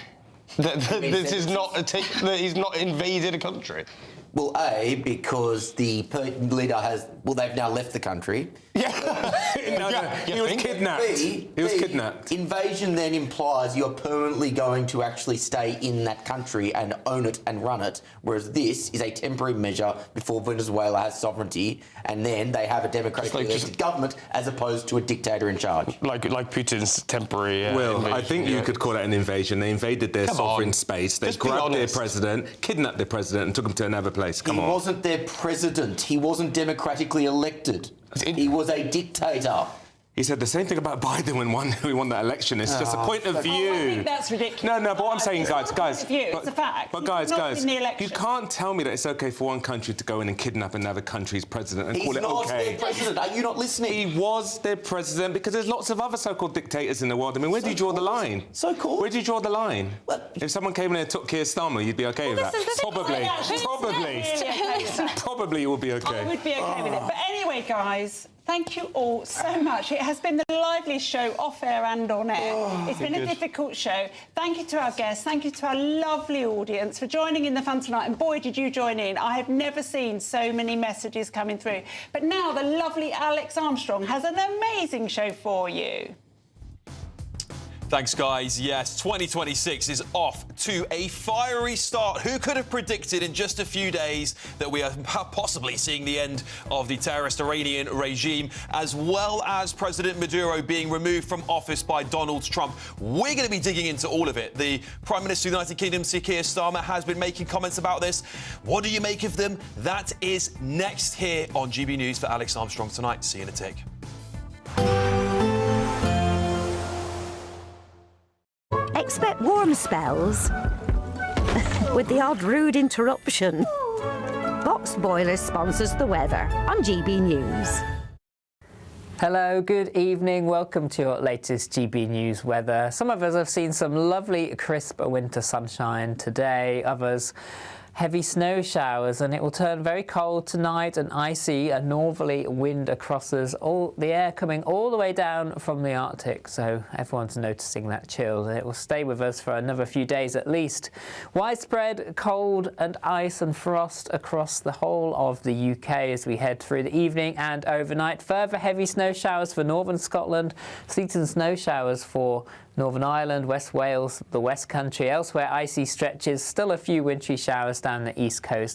that this is not that he's not invaded a country? Well, A, because the leader has... Well, they've now left the country. He was kidnapped. He was kidnapped. Invasion then implies you're permanently going to actually stay in that country and own it and run it, whereas this is a temporary measure before Venezuela has sovereignty, and then they have a democratically elected government as opposed to a dictator in charge. Like Putin's temporary invasion. I think you could call it an invasion. They invaded their sovereign space. They grabbed their president, kidnapped their president, and took him to another place. Come on. He wasn't their president. He wasn't democratically elected. He was a dictator. He said the same thing about Biden when we won that election. It's just a point of view. I think that's ridiculous. No, but what I'm saying, guys, it's a fact. But guys, you can't tell me that it's okay for one country to go in and kidnap another country's president and call it okay. He's not their president. Are you not listening? He was their president because there's lots of other so-called dictators in the world. I mean, where do you draw the line? Where do you draw the line? If someone came in and took Keir Starmer, you'd be okay with that. Probably you would be okay. I would be okay with it. But anyway, guys, thank you all so much. It has been the liveliest show off air and on air. It's been a difficult show. Thank you to our guests. Thank you to our lovely audience for joining in the fun tonight. And boy, did you join in. I have never seen so many messages coming through. But now the lovely Alex Armstrong has an amazing show for you. Thanks, guys. Yes, 2026 is off to a fiery start. Who could have predicted in just a few days that we are possibly seeing the end of the terrorist Iranian regime, as well as President Maduro being removed from office by Donald Trump? We're going to be digging into all of it. The Prime Minister of the United Kingdom, Sir Keir Starmer, has been making comments about this. What do you make of them? That is next here on GB News for Alex Armstrong tonight. See you in a tick. Expect warm spells with the odd rude interruption. Box Boilers sponsors the weather on GB News. Hello, good evening. Welcome to your latest GB News weather. Some of us have seen some lovely crisp winter sunshine today. Others heavy snow showers, and it will turn very cold tonight and icy. A northerly wind across us, all the air coming all the way down from the Arctic, so everyone's noticing that chill, and it will stay with us for another few days at least. Widespread cold and ice and frost across the whole of the UK as we head through the evening and overnight. Further heavy snow showers for northern Scotland, sleet and snow showers for Northern Ireland, West Wales, the West Country. Elsewhere, icy stretches, still a few wintry showers down the east coast.